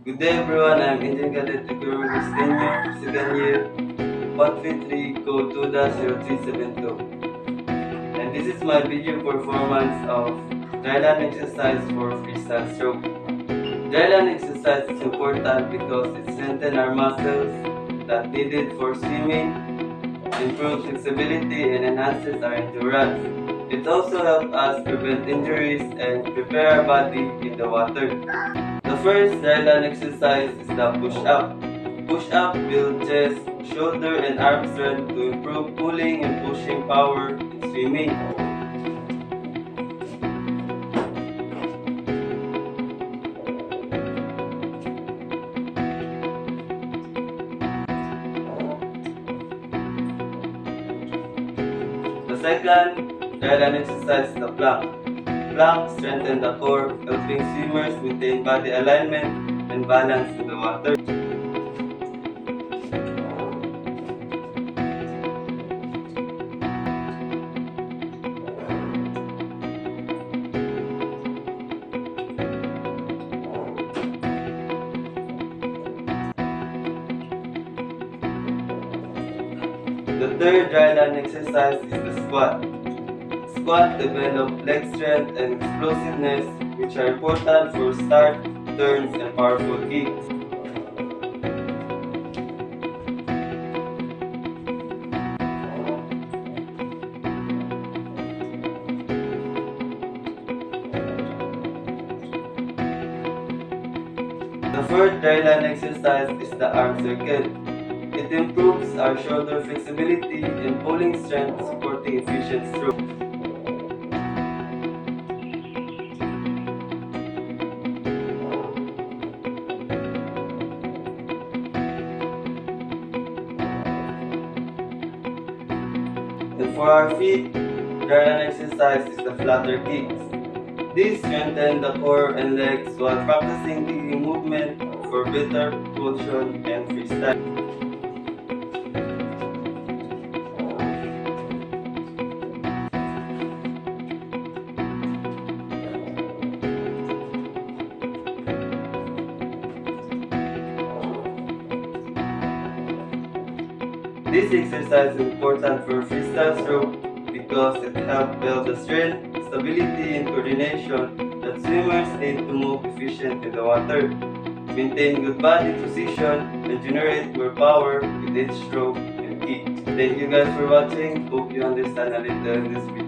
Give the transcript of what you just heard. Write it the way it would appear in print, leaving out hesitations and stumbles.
Good day everyone, I'm Indian Cadet Recruitment Gustenyo, second year, 153 code 2-0372. And this is my video performance of dryland exercise for freestyle stroke. Dryland exercise is important because it strengthens our muscles that needed for swimming, improves flexibility, and enhances our endurance. It also helps us prevent injuries and prepare our body in the water. The first dryland exercise is the push-up. Push-up builds chest, shoulder, and arm strength to improve pulling and pushing power in swimming. The second dryland exercise is the plank. Plank strengthens the core, helping swimmers maintain body alignment and balance in the water. The third dryland exercise is the squat. Squat develops leg strength and explosiveness, which are important for start, turns, and powerful kicks. The fourth dryland exercise is the arm circle. It improves our shoulder flexibility and pulling strength, supporting efficient stroke. And for our feet, dryland exercise is the flutter kicks. These strengthen the core and legs while practicing kicking movement for better propulsion and freestyle. This exercise is important for freestyle stroke because it helps build the strength, stability, and coordination that swimmers need to move efficient in the water, maintain good body position, and generate more power with each stroke and kick. Thank you guys for watching. Hope you understand a little in this video.